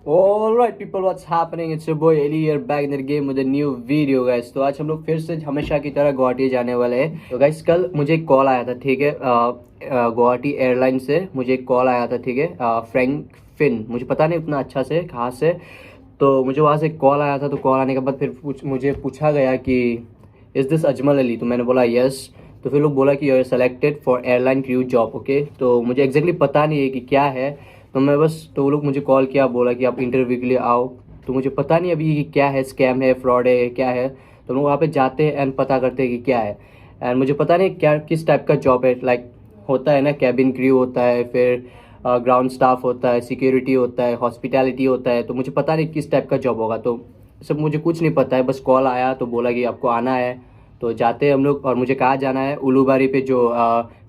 Alright people, what's happening? It's your boy Eli here back in the game with a new video guys। तो आज हम लोग फिर से हमेशा की तरह गुवाहाटी जाने वाले हैं। तो गाइस कल मुझे एक कॉल आया था, ठीक है, गुवाहाटी एयरलाइन से मुझे एक कॉल आया था, ठीक है, फ्रैंक फिन, मुझे पता नहीं उतना अच्छा से कहाँ से। तो मुझे वहाँ से कॉल आया था। तो कॉल आने के बाद फिर मुझे पूछा गया कि इज़ दिस अजमल अली। तो मैंने बोला यस। तो फिर लोग बोला कि you are selected for airline crew job. Okay, तो मुझे एग्जैक्टली पता नहीं है कि क्या है। तो मैं बस, तो वो लोग मुझे कॉल किया, बोला कि आप इंटरव्यू के लिए आओ। तो मुझे पता नहीं अभी कि क्या है, स्कैम है, फ्रॉड है, क्या है। तो हम लोग वहाँ पे जाते हैं एंड पता करते हैं कि क्या है। एंड मुझे पता नहीं क्या किस टाइप का जॉब है। लाइक होता है ना, कैबिन क्रू होता है, फिर ग्राउंड स्टाफ होता है, सिक्योरिटी होता है, हॉस्पिटैलिटी होता है। तो मुझे पता नहीं किस टाइप का जॉब होगा। तो सब मुझे कुछ नहीं पता है, बस कॉल आया तो बोला कि आपको आना है। तो जाते हैं हम लोग। और मुझे कहाँ जाना है, उलूबारी पे जो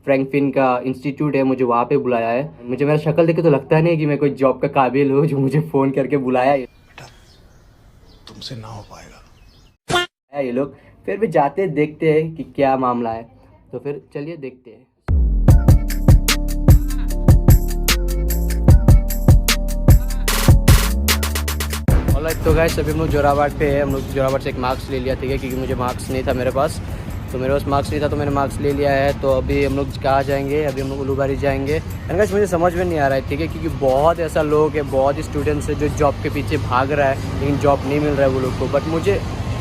फ्रैंक फिन का इंस्टीट्यूट है, मुझे वहाँ पे बुलाया है। मुझे मेरा शक्ल देखे तो लगता नहीं कि मैं कोई जॉब का काबिल हूँ जो मुझे फ़ोन करके बुलाया है। बेटा तुमसे ना हो पाएगा ये लोग फिर भी जाते देखते हैं कि क्या मामला है। तो फिर चलिए देखते हैं। ऑलराइट, तो गाइस अभी हम लोग जोराबाट पे है। हम लोग जोराबाट से एक मार्क्स ले लिया, ठीक है, क्योंकि मुझे मार्क्स नहीं था मेरे पास। तो मेरे पास मार्क्स नहीं था तो मैंने मार्क्स ले लिया है। तो अभी हम लोग कहाँ जाएंगे, अभी हम लोग उलूबारी जाएंगे। एंड गाइस मुझे समझ में नहीं आ रहा है, ठीक है, क्योंकि बहुत ऐसा लोग है, बहुत स्टूडेंट्स है जो जॉब के पीछे भाग रहा है लेकिन जॉब नहीं मिल रहा है वो लोग को। बट मुझे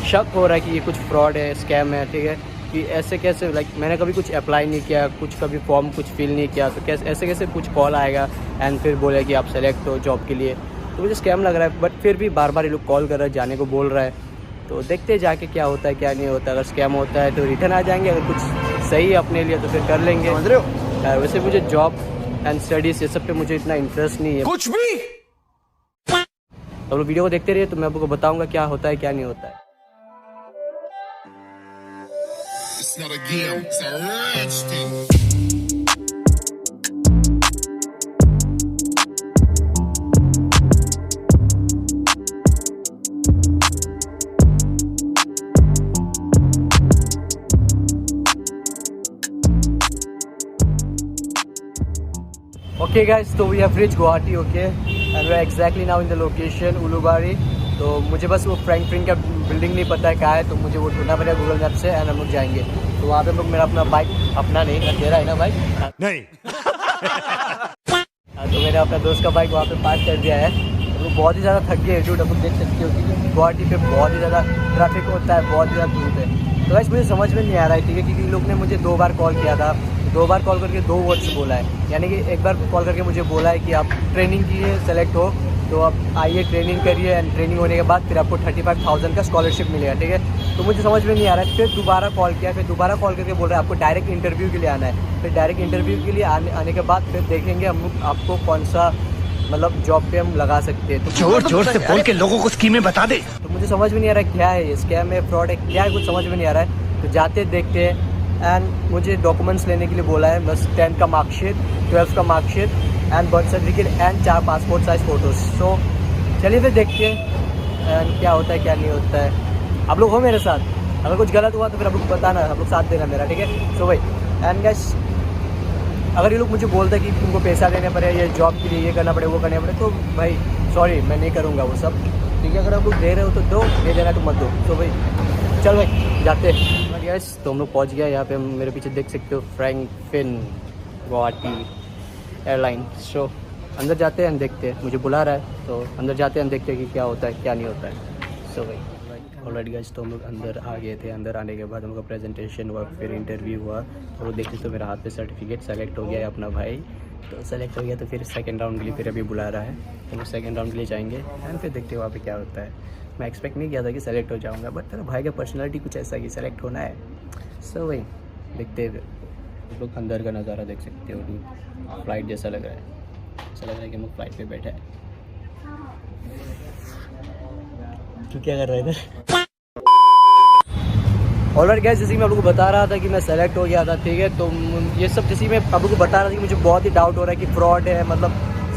शक हो रहा है कि ये कुछ फ्रॉड है, स्कैम है, ठीक है, कि ऐसे कैसे। लाइक मैंने कभी कुछ अप्लाई नहीं किया, कुछ कभी फॉर्म कुछ फिल नहीं किया, तो कैसे ऐसे कैसे कुछ कॉल आएगा एंड फिर बोले कि आप सेलेक्ट हो जॉब के लिए। तो मुझे स्कैम लग रहा है। बट फिर भी बार बार ये लोग कॉल कर रहे हैं, जाने को बोल रहा है। तो देखते हैं जाके क्या होता है क्या नहीं होता। अगर स्कैम होता है तो रिटर्न आ जाएंगे, अगर कुछ सही है अपने लिए तो फिर कर लेंगे, समझ रहे हो। वैसे मुझे जॉब एंड स्टडीज ये सब पे मुझे इतना इंटरेस्ट नहीं है कुछ भी। तो लोग वीडियो को देखते रहिए, तो मैं आपको बताऊंगा क्या होता है क्या नहीं होता है। It's not a game, it's a rich thing. Okay guys, तो we have reach Guwahati, okay, and we are exactly now in the location Ulubari. तो मुझे बस वो फ्रैंक फिन का बिल्डिंग नहीं पता है कहाँ है, तो मुझे वो ढूंढना पड़ेगा गूगल मैप से एंड हम लोग जाएंगे। तो वहाँ पे हम लोग, मेरा अपना बाइक, अपना नहीं ना, तेरा है ना बाइक? नहीं तो मैंने अपना दोस्त का बाइक वहाँ पे पार्क कर दिया है। हम लोग बहुत ही ज़्यादा थक गए हैं, आप लोग देख सकते हो कि गुवाहाटी पे बहुत ही ज़्यादा ट्रैफिक होता है, बहुत ही ज़्यादा धूप है। तो गाइस मुझे समझ में नहीं आ रहा है, ठीक है, क्योंकि लोग ने मुझे 2 बार कॉल किया था, 2 बार कॉल करके 2 वर्ड्स बोला है। यानी कि एक बार कॉल करके मुझे बोला है कि आप ट्रेनिंग के लिए सेलेक्ट हो, तो आप आइए ट्रेनिंग करिए एंड ट्रेनिंग होने के बाद फिर आपको 35,000 का स्कॉलरशिप मिलेगा, ठीक है। तो मुझे समझ में नहीं आ रहा है। फिर दोबारा कॉल किया, फिर दोबारा कॉल करके बोल रहे हैं आपको डायरेक्ट इंटरव्यू के लिए आना है। फिर डायरेक्ट इंटरव्यू के लिए आने के बाद फिर देखेंगे हम आपको कौन सा मतलब जॉब पे हम लगा सकते हैं। तो जोर जोर से बोल के लोगों को स्कीमें बता दे। तो मुझे समझ में नहीं आ रहा है क्या है ये, स्कैम है, फ्रॉड है, क्या है, कुछ समझ में नहीं आ रहा है। तो जाते देखते हैं। एंड मुझे डॉक्यूमेंट्स लेने के लिए बोला है, बस 10th का मार्कशीट, 12th का marksheet and birth certificate and 4 passport size photos. So चलिए फिर देखते हैं एंड क्या होता है क्या नहीं होता है। आप लोग हो मेरे साथ, अगर कुछ गलत हुआ तो फिर आप लोग बताना, आप लोग साथ देना मेरा, ठीक है। सो भाई एंड गाइस, अगर ये लोग मुझे बोलते हैं कि तुमको पैसा देने पड़े, ये जॉब के लिए ये करना पड़े, वो करना पड़े, तो भाई सॉरी, मैं नहीं करूँगा वो सब, ठीक है। अगर आप लोग दे रहे हो तो दो, दे देना तो मत दो। तो भाई चल भाई जाते हैं। यस, तो हम लोग पहुँच गया यहाँ पे। हम मेरे पीछे देख सकते हो फ्रैंक फिन गुवाहाटी एयरलाइन। सो अंदर जाते हैं देखते हैं, मुझे बुला रहा है तो अंदर जाते हैं, देखते हैं कि क्या होता है क्या नहीं होता है। सो भाई ऑलरेडी गाइस, तो हम लोग अंदर आ गए थे। अंदर आने के बाद हम लोग का प्रेजेंटेशन हुआ, फिर इंटरव्यू हुआ। तो वो देखते तो मेरा हाथ पे सर्टिफिकेट, सेलेक्ट हो गया है अपना भाई। तो सेलेक्ट हो गया तो फिर सेकंड राउंड के लिए फिर अभी बुला रहा है। तो हम सेकंड राउंड के लिए जाएंगे एंड फिर देखते हैं वहाँ पे क्या होता है। मैं एक्सपेक्ट नहीं किया था कि सेलेक्ट हो जाऊँगा, बट मेरा भाई का पर्सनैलिटी कुछ ऐसा कि सेलेक्ट होना है। सो वही देखते हैं। आप लोग अंदर का नज़ारा देख सकते हो, फ्लाइट जैसा लग रहा है, ऐसा लग रहा है कि हम लोग फ्लाइट पे बैठे हैं। तू क्या कर रहा है इधर? ऑलराइट गाइस, जैसे कि मैं आप लोगों को बता रहा था कि मैं सेलेक्ट हो गया था, ठीक है। तो ये सब जैसे मैं आप लोगों को बता रहा था कि मुझे बहुत ही डाउट हो रहा है कि फ्रॉड है, मतलब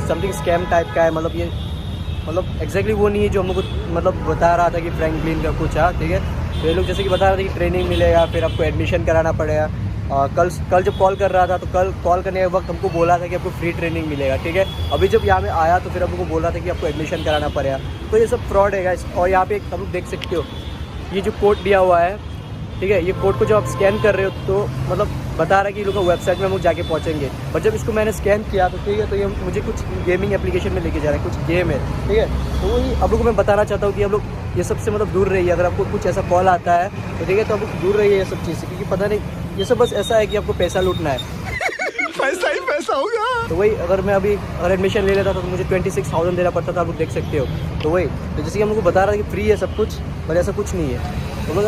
समथिंग स्कैम टाइप का है। मतलब ये मतलब एग्जैक्टली वो नहीं है जो हम लोग को मतलब बता रहा था कि फ्रैंकलिन का कुछ है, ठीक है। तो ये लोग जैसे कि बता रहे थे कि ट्रेनिंग मिलेगा, फिर आपको एडमिशन कराना पड़ेगा कल जब कॉल कर रहा था तो कल कॉल करने के वक्त हमको बोला था कि आपको फ्री ट्रेनिंग मिलेगा, ठीक है। अभी जब यहाँ में आया तो फिर हमको बोला था कि आपको एडमिशन कराना पड़ेगा। तो ये सब फ्रॉड है गाइस। और यहाँ पे हम लोग देख सकते हो ये जो कोड दिया हुआ है, ठीक है, ये कोड को जब आप स्कैन कर रहे हो तो मतलब बता रहा है कि ये लोग वेबसाइट में हम लोग जाके पहुँचेंगे। और जब इसको मैंने स्कैन किया तो ठीक है, तो ये मुझे कुछ गेमिंग एप्लीकेशन में लेके जा रहा है, कुछ गेम है, ठीक है। तो वही आप लोग को मैं बताना चाहता हूँ कि आप लोग ये सबसे मतलब दूर रहिए। अगर आपको कुछ ऐसा कॉल आता है तो ठीक है, तो आप लोग दूर रहिए ये सब चीज़ से, क्योंकि पता नहीं ये सब बस ऐसा है कि आपको पैसा लूटना है। पैसा ही पैसा होगा। तो वही अगर एडमिशन ले लेता था तो मुझे 26,000 देना पड़ता था, आप लोग देख सकते हो। तो वही तो जैसे कि हम लोग को बता रहा है कि फ्री है सब कुछ, पर ऐसा कुछ नहीं है। तो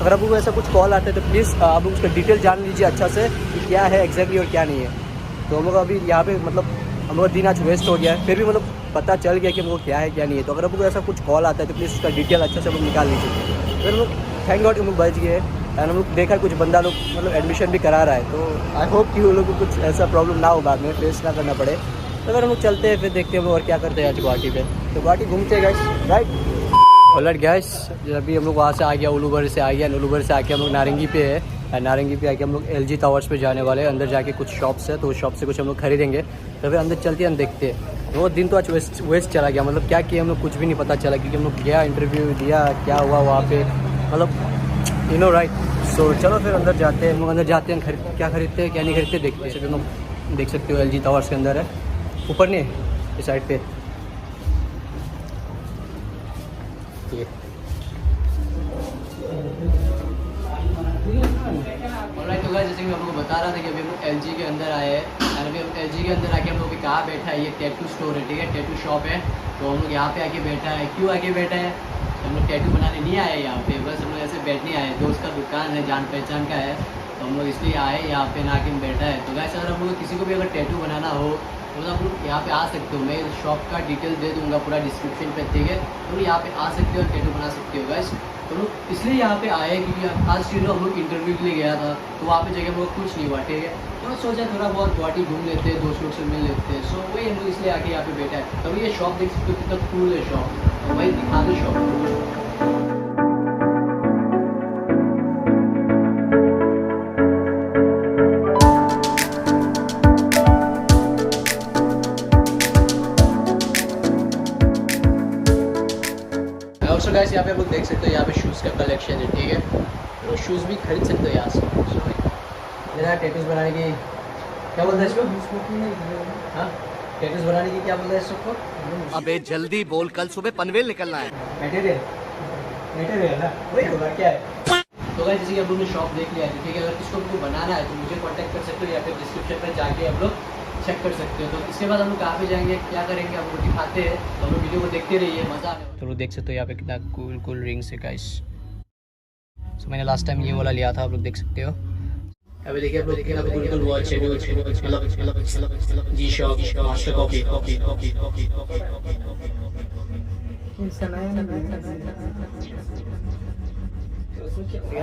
अगर आप लोग को ऐसा कुछ कॉल आता है तो प्लीज़ आप लोग उसका डिटेल जान लीजिए अच्छा से कि क्या है एग्जैक्टली और क्या नहीं है। तो हम लोग अभी यहाँ पे मतलब हम लोग का दिन आज वेस्ट हो गया है, फिर भी मतलब पता चल गया कि हम लोग क्या है क्या नहीं है। तो अगर आप लोग ऐसा कुछ कॉल आता है तो प्लीज़ उसका डिटेल अच्छा से हम लोग निकाल लीजिए। फिर हम लोग थैंक गॉड हम लोग बच गए एंड हम लोग देखा कुछ बंदा लोग मतलब एडमिशन भी करा रहा है। तो आई होप कि वो लोग को कुछ ऐसा प्रॉब्लम ना हो, बाद में फेस ना करना पड़े। तो अगर हम लोग चलते हैं फिर देखते हैं हम लोग और क्या करते हैं आज गुवाहाटी पे। तो गुवाहाटी घूमते हैं गाइस, राइट। ऑलराइट गाइस, अभी हम लोग वहाँ से आ गया, उलूबर से आ गया, उलूबर से आके हम लोग नारंगी पे है। नारंगी पे आके हम लोग LG टावर्स पे जाने वाले हैं। अंदर जाके कुछ शॉप्स है तो उस शॉप से कुछ हम लोग खरीदेंगे। तो फिर अंदर चलते हैं, देखते हैं। वो दिन तो आज वेस्ट चला गया, मतलब क्या किया हम लोग कुछ भी नहीं पता चला, क्योंकि हम लोग गया इंटरव्यू दिया, क्या हुआ वहाँ पे मतलब यू नो राइट। सो चलो फिर अंदर जाते हैं। हम लोग अंदर जाते हैं, क्या खरीदते हैं क्या नहीं खरीदते देखते हैं। जैसे हम लोग देख सकते हो LG टावर्स के अंदर है, ऊपर नहीं इस साइड पे ये। ऑलराइट तो गाइस, जैसे कि मैं आपको बता रहा था कि अभी हम लोग LG के अंदर आए हैं। एंड अभी हम LG के अंदर आके हम लोग कहाँ बैठा है, ये टैटू स्टोर है, ठीक है, टैटू शॉप है। तो हम लोग यहाँ पे आके बैठा है। क्यों आके बैठा है? हम लोग टैटू बनाने नहीं आए यहाँ पे, बस हम लोग ऐसे बैठने आए। दोस्त का दुकान है, जान पहचान का है, तो हम लोग इसलिए आए यहाँ पे ना के बैठा है। तो गाइस अगर हम लोग किसी को भी अगर टैटू बनाना हो तो आप लोग यहाँ पे आ सकते हो। मैं शॉप का डिटेल दे दूँगा पूरा डिस्क्रिप्शन पे, ठीक है। तो यहाँ पे आ सकते हो और टैटू बना सकते हो गाइस। तो लोग इसलिए यहाँ पे आए क्योंकि आज यू नो हम लोग इंटरव्यू के लिए गया था, तो वहाँ पे जगह बहुत कुछ नहीं हुआ, ठीक है। तो सोचा थोड़ा बहुत गुवाहाटी घूम लेते हैं, दोस्त लोग से मिल लेते हैं। सो वही हम लोग इसलिए आके यहाँ पे बैठा है। तभी ये शॉप देख सकते हो कितना कूल है शॉप, तो वही दिखा दो शॉप। ऑल्सो गाइस यहाँ पे आप लोग देख सकते हो, यहाँ पे शूज़ का कलेक्शन है, ठीक है। तो शूज़ भी खरीद सकते हो यहाँ से। मेरा टैटूज बनाने की क्या बोलते हैं इसको? हाँ, टैटूज बनाने की क्या बोलते हैं इसको? अबे जल्दी बोल, कल सुबह पनवेल निकलना है। मटेरियल ना, वही होगा क्या है। तो गाइस जैसे कि आप लोगों ने शॉप देख लिया है, ठीक है। अगर किसको आपको बनाना है तो मुझे कांटेक्ट कर सकते हो, या फिर डिस्क्रिप्शन पर जाके आप लोग चेक कर सकते हो। तो इसके बाद हम लोग कहाँ पे जाएंगे, क्या करेंगे, आप लोग दिखाते हैं। तो हम लोग वीडियो को देखते रहिए, मजा आने वाला। तो लोग देख सकते हो यहाँ पे कितना कूल रिंग्स है गाइस। सो मैंने लास्ट टाइम ये वाला लिया था, आप लोग देख सकते हो। अभी देखिए आप लोग कितना कूल वॉच है, मतलब जी शॉप मास्टर कॉपी।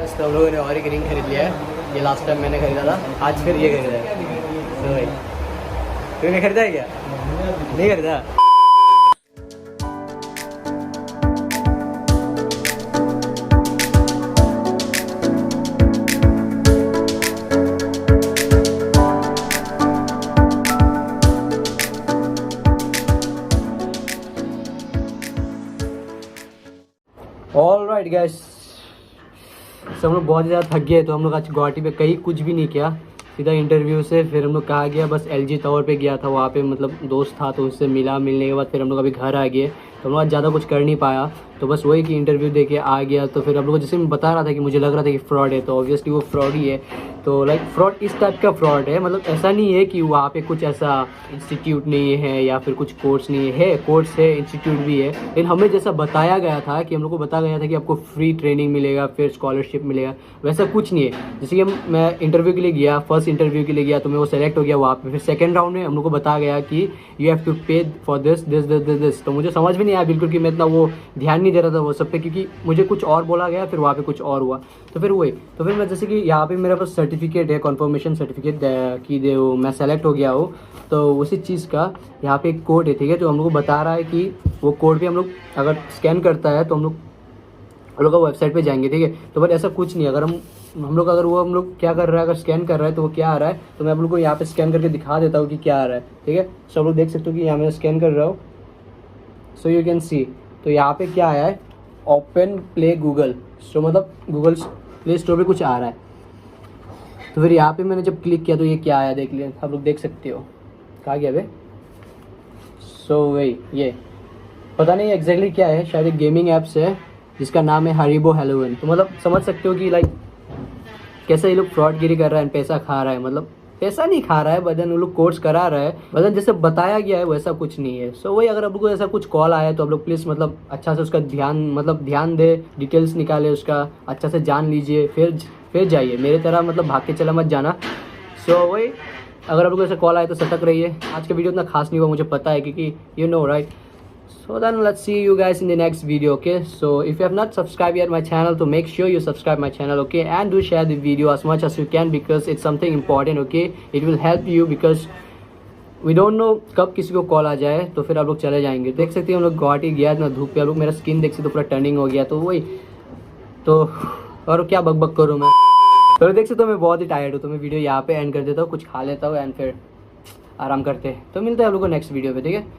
तो हम लोगों ने और एक रिंग खरीद लिया है। ये लास्ट टाइम मैंने खरीदा था, आज फिर ये खरीदा है। तो भाई तूने खरीदा है क्या? नहीं खरीदा। ऑलराइट गाइस, सब लोग बहुत ज़्यादा थक गए, तो हम लोग आज गुवाहाटी पे कहीं कुछ भी नहीं किया, सीधा इंटरव्यू से फिर हम लोग कहाँ गया, बस LG टावर पे गया था। वहाँ पे मतलब दोस्त था तो उससे मिलने के बाद फिर हम लोग अभी घर आ गए। तो हम लोग आज ज़्यादा कुछ कर नहीं पाया, तो बस वही कि इंटरव्यू दे के आ गया। तो फिर हम लोग जैसे मैं बता रहा था कि मुझे लग रहा था कि फ्रॉड है, तो ऑब्वियसली वो फ्रॉड ही है। तो लाइक फ्रॉड इस टाइप का फ्रॉड है, मतलब ऐसा नहीं है कि वहाँ पे कुछ ऐसा इंस्टीट्यूट नहीं है या फिर कुछ कोर्स नहीं है, कोर्स है, इंस्टीट्यूट भी है। लेकिन हमें जैसा बताया गया था कि हम लोग को बताया गया था कि आपको फ्री ट्रेनिंग मिलेगा, फिर स्कॉलरशिप मिलेगा, वैसा कुछ नहीं है। जैसे कि मैं इंटरव्यू के लिए गया, फर्स्ट इंटरव्यू के लिए गया तो मैं वो सेलेक्ट हो गया वहाँ पे। फिर सेकंड राउंड में हम लोग को बताया गया कि यू हैव टू पे फॉर दिस। तो मुझे समझ में नहीं आया बिल्कुल, कि मैं इतना वो ध्यान नहीं दे रहा था वो सब पे, क्योंकि मुझे कुछ और बोला गया, फिर वहाँ पे कुछ और हुआ। तो फिर वही, तो फिर मैं जैसे कि यहाँ पे मेरे पास सर्टिफिकेट है, कन्फर्मेशन सर्टिफिकेट की दे वो मैं सेलेक्ट हो गया हूँ। तो उसी चीज़ का यहाँ पे एक कोड है, ठीक है। तो हम लोग को बता रहा है कि वो कोड भी हम लोग अगर स्कैन करता है तो हम लोग का वेबसाइट पे जाएंगे, ठीक है। तो बट ऐसा कुछ नहीं, अगर हम हम लोग अगर वो हम लोग क्या कर रहा है, अगर स्कैन कर रहा है तो वो क्या आ रहा है, तो मैं आप लोग को यहाँ पे स्कैन करके दिखा देता हूँ कि क्या आ रहा है, ठीक है। सो आप लोग देख सकते हो कि यहाँ मैं स्कैन कर रहा हूँ, सो यू कैन सी। तो यहाँ पे क्या आया है, ओपन प्ले गूगल। सो मतलब गूगल प्ले स्टोर पे कुछ आ रहा है। तो फिर यहाँ पे मैंने जब क्लिक किया तो ये क्या आया देख लिया, आप लोग देख सकते हो। कहाँ गया बे? सो वही ये पता नहीं एग्जैक्टली क्या है, शायद एक गेमिंग ऐप्स है जिसका नाम है हरीबो हेलोवन। तो मतलब समझ सकते हो कि लाइक कैसे ये लोग फ्रॉडगिरी कर रहा है, पैसा खा रहा है। मतलब पैसा नहीं खा रहा है, बदन वो लोग कोर्स करा रहा है, बदन जैसे बताया गया है वैसा कुछ नहीं है। सो वही, अगर आप लोग को ऐसा कुछ कॉल आया है तो आप लोग प्लीज़ मतलब अच्छा से उसका ध्यान दे, डिटेल्स निकाले उसका, अच्छा से जान लीजिए, फिर जाइए। मेरे तरह मतलब भाग के चला मत जाना। सो वही, अगर आप लोग को ऐसा कॉल आए तो सतर्क रहिए। आज का वीडियो इतना खास नहीं हुआ, मुझे पता है, क्योंकि you know right. So then let's see you guys in the next video, okay? So if you have not subscribed yet my channel, so make sure you subscribe my channel, okay? And do share the video as much as you can because it's something important, okay? It will help you because we don't know कब किसी को call आ जाए, तो फिर आप लोग चले जाएंगे। देख सकते हैं हम लोग गुवाहाटी गया इतना धूप पे, आप लोग मेरा स्किन देख सकते हो पूरा टर्निंग हो गया। तो वही तो, और क्या बक करूँ मैं। तो देख सकते हो मैं बहुत ही टायर्ड हूँ, तो मैं वीडियो यहाँ पे एंड कर देता हूँ, कुछ खा लेता हूँ एंड फिर आराम करते हैं। तो मिलते हैं आप लोग को नेक्स्ट वीडियो पे, ठीक है।